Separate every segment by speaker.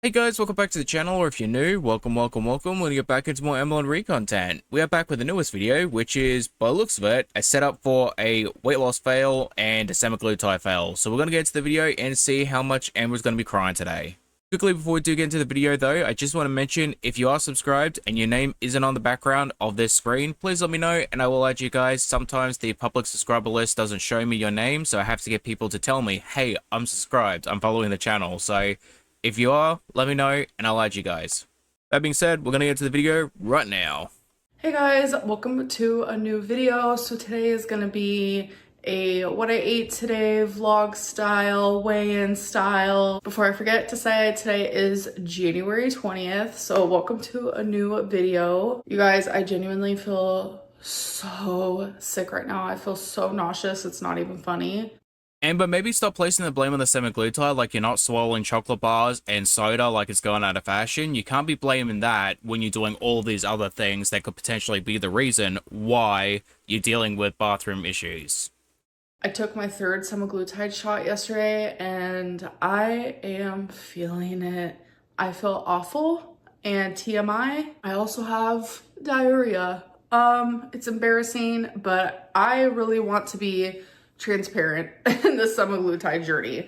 Speaker 1: Hey guys, welcome back to the channel, or if you're new, welcome. We're gonna get back into more Amberlynn Reid content. We are back with the newest video, which is, by the looks of it, a setup for a weight loss fail and a semaglutide fail. So we're gonna get into the video and see how much Amber's gonna be crying today. Quickly, before we do get into the video though, I just want to mention, if you are subscribed and your name isn't on the background of this screen, please let me know and I will add you guys. Sometimes the public subscriber list doesn't show me your name, so I have to get people to tell me, hey, I'm subscribed, I'm following the channel. So if you are, let me know and I'll add you guys. That being said, we're going to get to the video right now.
Speaker 2: Hey guys, welcome to a new video. So today is going to be a what I ate today vlog style, weigh-in style. Before I forget to say, today is January 20th. So welcome to a new video. You guys, I genuinely feel so sick right now. I feel so nauseous. It's not even funny.
Speaker 1: Amber, maybe stop placing the blame on the semaglutide like you're not swallowing chocolate bars and soda like it's going out of fashion. You can't be blaming that when you're doing all these other things that could potentially be the reason why you're dealing with bathroom issues.
Speaker 2: I took my third semaglutide shot yesterday and I am feeling it. I feel awful, and TMI, I also have diarrhea. It's embarrassing, but I really want to be transparent in the semaglutide journey.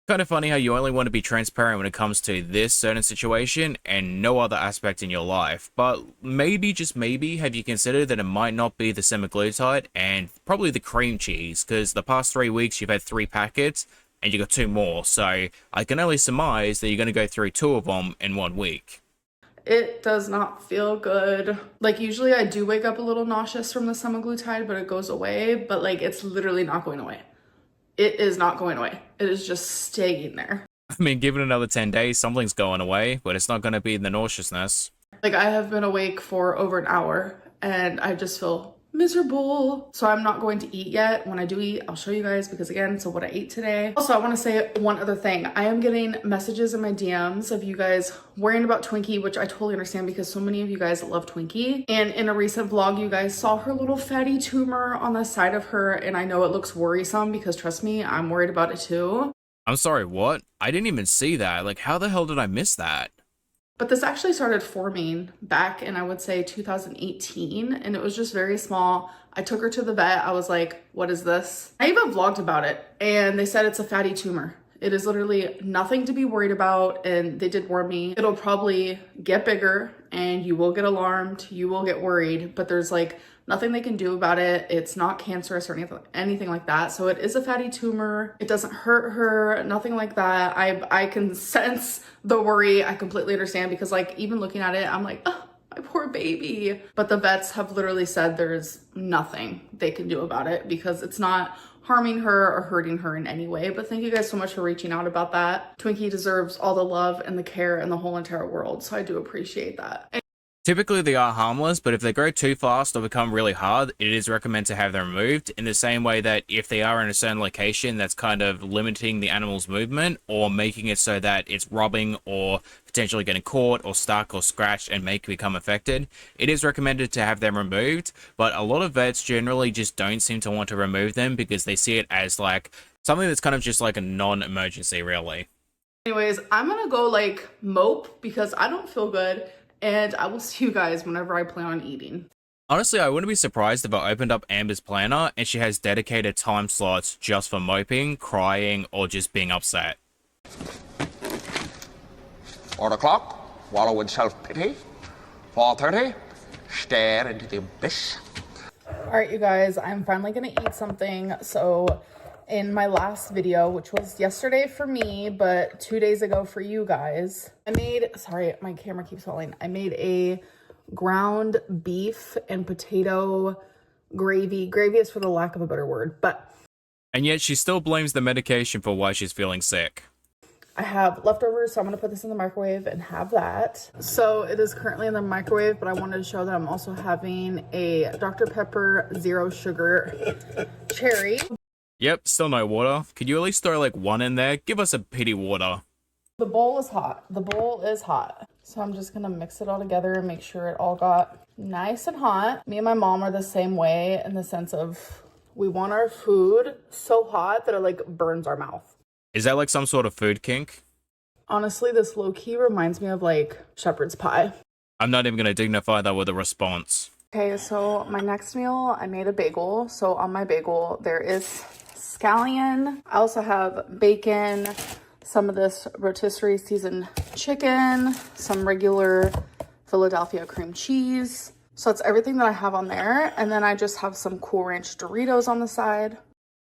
Speaker 1: Kind of funny how you only want to be transparent when it comes to this certain situation and no other aspect in your life. But maybe, just maybe, have you considered that it might not be the semaglutide and probably the cream cheese? Because the past 3 weeks you've had 3 packets and you got 2 more. So I can only surmise that you're going to go through 2 of them in 1 week.
Speaker 2: It does not feel good. Like, usually I do wake up a little nauseous from the semaglutide, but it goes away. But like, it's literally not going away. It is not going away. It is just staying there.
Speaker 1: I mean, given another 10 days, something's going away, but it's not going to be the nauseousness.
Speaker 2: Like, I have been awake for over an hour and I just feel miserable. So I'm not going to eat yet. When I do eat, I'll show you guys, because again, so what I ate today. Also, I want to say one other thing. I am getting messages in my DMs of you guys worrying about Twinkie, which I totally understand because so many of you guys love Twinkie. And in a recent vlog, you guys saw her little fatty tumor on the side of her, and I know it looks worrisome because trust me, I'm worried about it too.
Speaker 1: I'm sorry, what? I didn't even see that. Like, how the hell did I miss that?
Speaker 2: But this actually started forming back in, I would say, 2018, and it was just very small. I took her to the vet. I was like, what is this? I even vlogged about it, and they said it's a fatty tumor. It is literally nothing to be worried about, and they did warn me. It'll probably get bigger, and you will get alarmed, you will get worried, but there's like nothing they can do about it. It's not cancerous or anything like that. So it is a fatty tumor. It doesn't hurt her, nothing like that. I can sense the worry. I completely understand, because like, even looking at it, I'm like, oh, my poor baby. But the vets have literally said there's nothing they can do about it because it's not harming her or hurting her in any way. But thank you guys so much for reaching out about that. Twinkie deserves all the love and the care in the whole entire world. So I do appreciate that.
Speaker 1: Typically, they are harmless, but if they grow too fast or become really hard, it is recommended to have them removed, in the same way that if they are in a certain location that's kind of limiting the animal's movement or making it so that it's rubbing or potentially getting caught or stuck or scratched and may become affected, it is recommended to have them removed. But a lot of vets generally just don't seem to want to remove them because they see it as like something that's kind of just like a non-emergency, really.
Speaker 2: Anyways, I'm gonna go like mope because I don't feel good. And I will see you guys whenever I plan on eating.
Speaker 1: Honestly, I wouldn't be surprised if I opened up Amber's planner and she has dedicated time slots just for moping, crying, or just being upset.
Speaker 3: 4 o'clock, wallow in self-pity. 4:30, stare into the abyss.
Speaker 2: All right, you guys, I'm finally gonna eat something. So in my last video, which was yesterday for me, but 2 days ago for you guys, I made, sorry, my camera keeps falling. I made a ground beef and potato gravy. Gravy is for the lack of a better word, but.
Speaker 1: And yet she still blames the medication for why she's feeling sick.
Speaker 2: I have leftovers, so I'm gonna put this in the microwave and have that. So it is currently in the microwave, but I wanted to show that I'm also having a Dr. Pepper Zero Sugar Cherry.
Speaker 1: Yep, still no water. Could you at least throw like 1 in there? Give us a pity water.
Speaker 2: The bowl is hot. The bowl is hot. So I'm just gonna mix it all together and make sure it all got nice and hot. Me and my mom are the same way, in the sense of we want our food so hot that it like burns our mouth.
Speaker 1: Is that like some sort of food kink?
Speaker 2: Honestly, this low-key reminds me of like shepherd's pie.
Speaker 1: I'm not even going to dignify that with a response.
Speaker 2: Okay, so my next meal, I made a bagel. So on my bagel, there is scallion. I also have bacon, some of this rotisserie seasoned chicken, some regular Philadelphia cream cheese. So that's everything that I have on there. And then I just have some Cool Ranch Doritos on the side.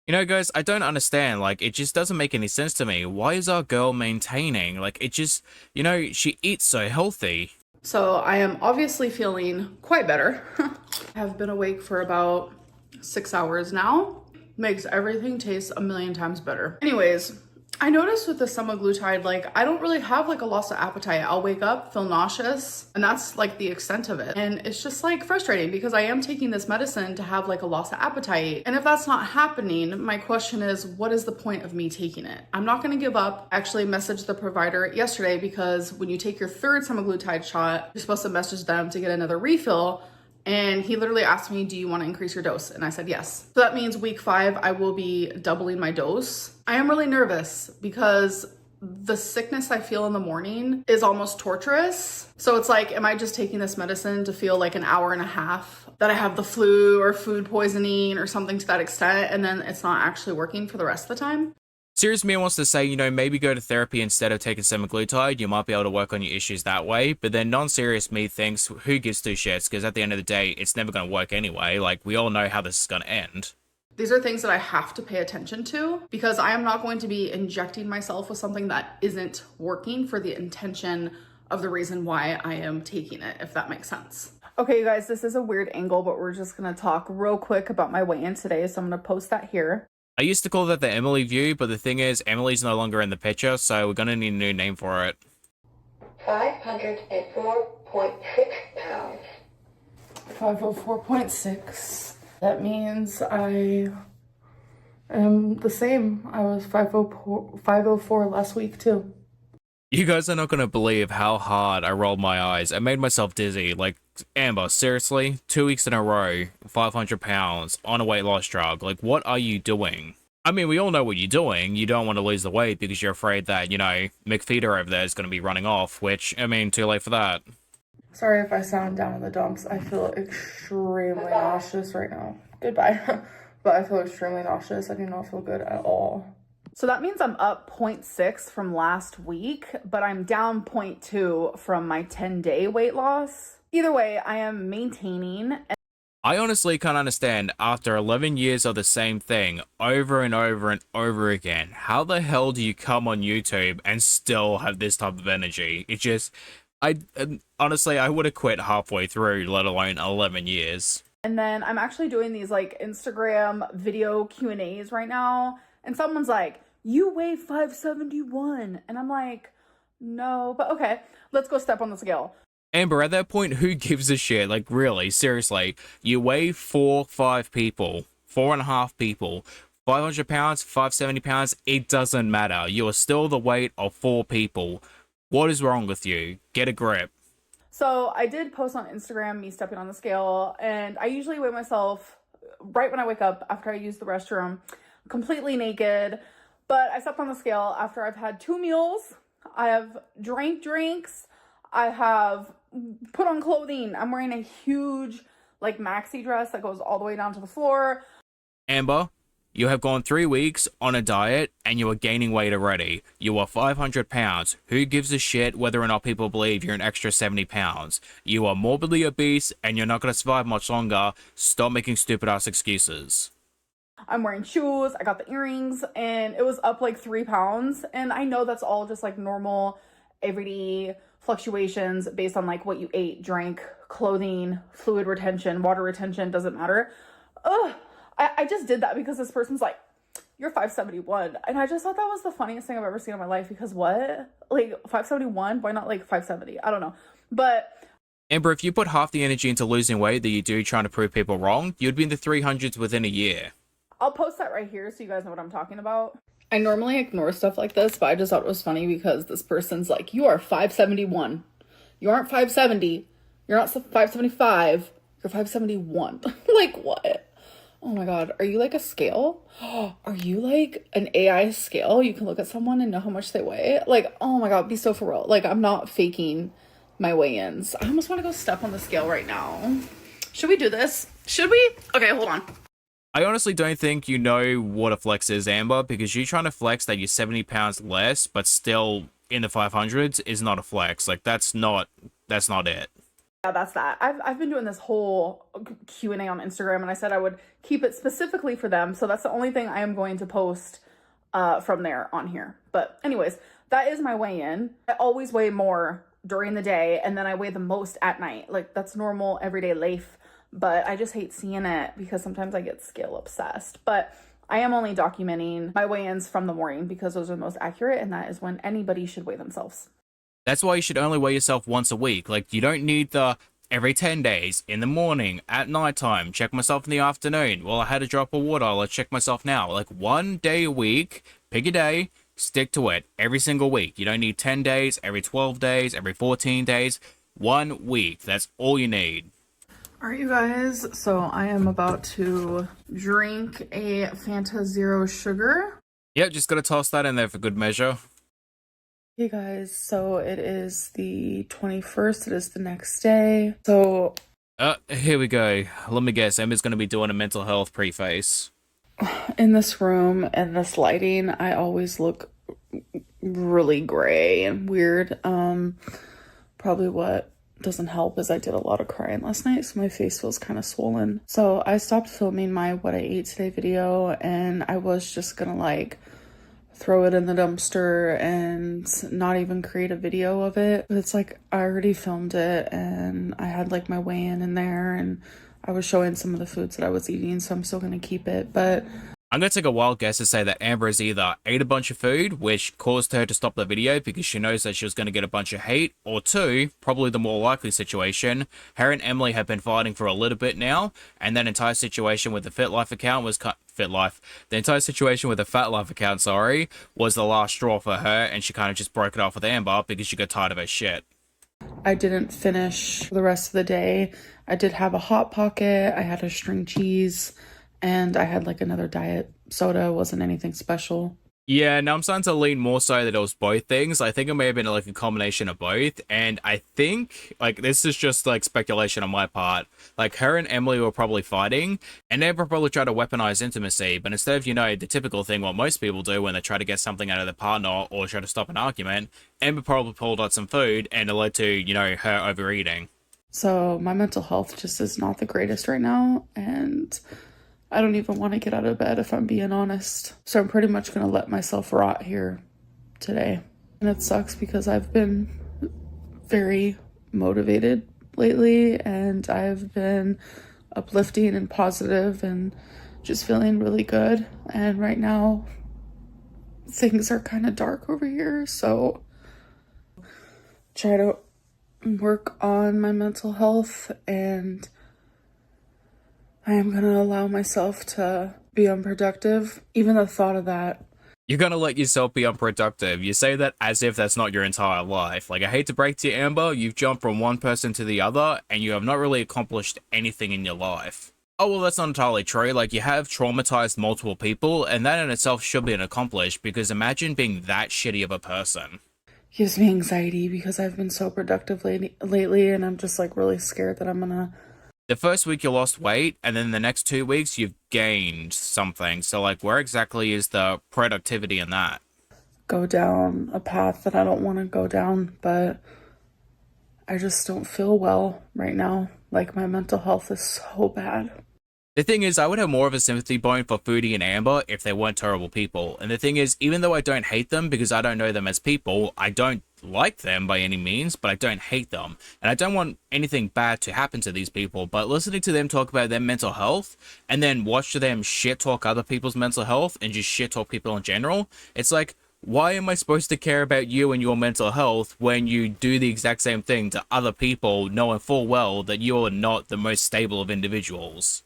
Speaker 1: You know, guys, I don't understand. Like, it just doesn't make any sense to me. Why is our girl maintaining? Like, it just, you know, she eats so healthy.
Speaker 2: So I am obviously feeling quite better. I have been awake for about 6 hours now. Makes everything taste a million times better. Anyways, I noticed with the semaglutide, like I don't really have like a loss of appetite. I'll wake up, feel nauseous, and that's like the extent of it. And it's just like frustrating because I am taking this medicine to have like a loss of appetite. And if that's not happening, my question is, what is the point of me taking it? I'm not gonna give up. I actually messaged the provider yesterday because when you take your third semaglutide shot, you're supposed to message them to get another refill. And he literally asked me, do you want to increase your dose? And I said, yes. So that means week 5, I will be doubling my dose. I am really nervous because the sickness I feel in the morning is almost torturous. So it's like, am I just taking this medicine to feel like an hour and a half that I have the flu or food poisoning or something to that extent, and then it's not actually working for the rest of the time?
Speaker 1: Serious me wants to say, you know, maybe go to therapy instead of taking semaglutide. You might be able to work on your issues that way. But then non-serious me thinks, who gives two shits? Because at the end of the day, it's never going to work anyway. Like, we all know how this is going to end.
Speaker 2: These are things that I have to pay attention to because I am not going to be injecting myself with something that isn't working for the intention of the reason why I am taking it, if that makes sense. Okay, you guys, this is a weird angle, but we're just going to talk real quick about my weigh-in today. So I'm going to post that here.
Speaker 1: I used to call that the Emily view, but the thing is, Emily's no longer in the picture, so we're gonna need a new name for it.
Speaker 4: 504.6 pounds.
Speaker 2: 504.6. That means I am the same. I was 504 last week too.
Speaker 1: You guys are not gonna believe how hard I rolled my eyes. I made myself dizzy. Like, Amber, seriously? 2 weeks in a row, 500 pounds, on a weight loss drug. Like, what are you doing? I mean, we all know what you're doing. You don't want to lose the weight because you're afraid that, you know, McFeeder over there is going to be running off, which, I mean, too late for that.
Speaker 2: Sorry if I sound down in the dumps. I feel extremely nauseous right now. Goodbye. But I feel extremely nauseous. I do not feel good at all. So that means I'm up 0.6 from last week, but I'm down 0.2 from my 10-day weight loss. Either way, I am maintaining.
Speaker 1: I honestly can't understand, after 11 years of the same thing, over and over and over again, how the hell do you come on YouTube and still have this type of energy? It just, honestly, I would have quit halfway through, let alone 11 years.
Speaker 2: And then I'm actually doing these like Instagram video Q&As right now. And someone's like, you weigh 571. And I'm like, no, but okay, let's go step on the scale.
Speaker 1: Amber, at that point, who gives a shit? Like, really, seriously, you weigh 5 people, 4.5 people, 500 pounds, 570 pounds, it doesn't matter. You are still the weight of 4 people. What is wrong with you? Get a grip. So I did post on Instagram me stepping on the scale, and I usually weigh myself right when I wake up after I use the restroom, completely naked. But I stepped on the scale after I've had 2 meals. I have drank drinks. I have put on clothing. I'm wearing a huge like maxi dress that goes all the way down to the floor. Amber, you have gone 3 weeks on a diet and you are gaining weight already. You are 500 pounds. Who gives a shit whether or not people believe you're an extra 70 pounds? You are morbidly obese and you're not going to survive much longer. Stop making stupid ass excuses. I'm wearing shoes. I got the earrings and it was up like 3 pounds. And I know that's all just like normal everyday fluctuations based on like what you ate, drank, clothing, fluid retention, water retention, doesn't matter. Ugh. I just did that because this person's like, you're 571. And I just thought that was the funniest thing I've ever seen in my life because what? Like 571? Why not like 570? I don't know. But Amber, if you put half the energy into losing weight that you do trying to prove people wrong, you'd be in the 300s within a year. I'll post that right here so you guys know what I'm talking about. I normally ignore stuff like this, but I just thought it was funny because this person's like, you are 571. You aren't 570. You're not 575. You're 571. Like what?
Speaker 2: Oh my God. Are you like a scale? Are you like an AI scale? You can look at someone and know how much they weigh. Like, oh my God, be so for real. Like, I'm not faking my weigh-ins. I almost want to go step on the scale right now. Should we do this? Should we? Okay, hold on.
Speaker 1: I honestly don't think you know what a flex is, Amber, because you trying to flex that you're 70 pounds less, but still in the 500s is not a flex. Like, that's not it.
Speaker 2: Yeah, that's that. I've been doing this whole Q&A on Instagram, and I said I would keep it specifically for them. So that's the only thing I am going to post from there on here. But anyways, that is my weigh-in. I always weigh more during the day, and then I weigh the most at night. Like, that's normal everyday life, but I just hate seeing it because sometimes I get scale obsessed. But I am only documenting my weigh-ins from the morning because those are the most accurate, and that is when anybody should weigh themselves.
Speaker 1: That's why you should only weigh yourself once a week. Like, you don't need the every 10 days, in the morning, at nighttime, check myself in the afternoon. Well, I had a drop of water, let's check myself now. Like, 1 day a week, pick a day, stick to it every single week. You don't need 10 days, every 12 days, every 14 days. 1 week, that's all you need.
Speaker 2: All right, you guys, so I am about to drink a Fanta Zero Sugar.
Speaker 1: Yep, just gotta toss that in there for good measure.
Speaker 2: Hey guys, so it is the 21st, it is the next day. So
Speaker 1: here we go. Let me guess, Emma's gonna be doing a mental health preface.
Speaker 2: in this room and this lighting, I always look really gray and weird. Probably what doesn't help is I did a lot of crying last night, so my face feels kind of swollen. So I stopped filming my what I ate today video, and I was just gonna like throw it in the dumpster and not even create a video of it. But it's like I already filmed it, and I had like my weigh-in in there, and I was showing some of the foods that I was eating, so I'm still gonna keep it. But
Speaker 1: I'm going to take a wild guess to say that Amber has either ate a bunch of food, which caused her to stop the video because she knows that she was going to get a bunch of hate, or two, probably the more likely situation, her and Emily have been fighting for a little bit now, and that entire situation with the Fit Life account was the entire situation with the Fat Life account, sorry, was the last straw for her, and she kind of just broke it off with Amber because she got tired of her shit.
Speaker 2: I didn't finish the rest of the day. I did have a Hot Pocket, I had a string cheese, and I had like another diet soda. It wasn't anything special.
Speaker 1: Yeah, now I'm starting to lean more so that it was both things. I think it may have been like a combination of both. And I think, like, this is just like speculation on my part. Like, her and Emily were probably fighting, and they probably tried to weaponize intimacy. But instead of, you know, the typical thing what most people do when they try to get something out of their partner or try to stop an argument, Amber probably pulled out some food and it led to, you know, her overeating.
Speaker 2: So my mental health just is not the greatest right now, and I don't even want to get out of bed if I'm being honest. So I'm pretty much going to let myself rot here today. And it sucks because I've been very motivated lately, and I've been uplifting and positive and just feeling really good. And right now things are kind of dark over here, so try to work on my mental health, and I am going to allow myself to be unproductive. Even the thought of that.
Speaker 1: You're gonna let yourself be unproductive. You say that as if that's not your entire life. Like, I hate to break to you, Amber, you've jumped from one person to the other, and you have not really accomplished anything in your life. Oh, well, that's not entirely true. Like, you have traumatized multiple people, and that in itself should be an accomplished, because imagine being that shitty of a person.
Speaker 2: Gives me anxiety because I've been so productive lately, and I'm just like really scared that I'm gonna.
Speaker 1: The first week you lost weight, and then the next 2 weeks you've gained something. So, like, where exactly is the productivity in that?
Speaker 2: Go down a path that I don't want to go down, but I just don't feel well right now. Like, my mental health is so bad.
Speaker 1: The thing is, I would have more of a sympathy bone for Foodie and Amber if they weren't terrible people. And the thing is, even though I don't hate them because I don't know them as people, I don't like them by any means, but I don't hate them. And I don't want anything bad to happen to these people, but listening to them talk about their mental health and then watch them shit talk other people's mental health and just shit talk people in general, it's like, why am I supposed to care about you and your mental health when you do the exact same thing to other people knowing full well that you're not the most stable of individuals?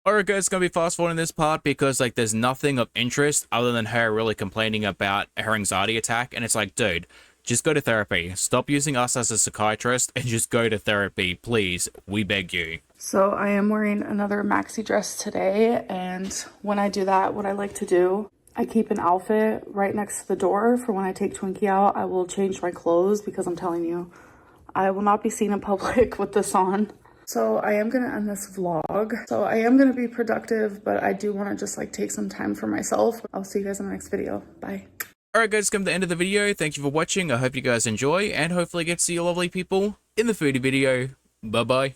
Speaker 1: Alright guys, it's gonna be fast forwarding this part because, like, there's nothing of interest other than her really complaining about her anxiety attack, and it's like, dude, just go to therapy. Stop using us as a psychiatrist and just go to therapy, please. We beg you.
Speaker 2: So I am wearing another maxi dress today, and when I do that, what I like to do, I keep an outfit right next to the door for when I take Twinkie out. I will change my clothes because I'm telling you, I will not be seen in public with this on. So I am going to end this vlog. So I am going to be productive, but I do want to just like take some time for myself. I'll see you guys in the next video. Bye.
Speaker 1: Alright guys, come to the end of the video. Thank you for watching. I hope you guys enjoy, and hopefully get to see you lovely people in the foodie video. Bye bye.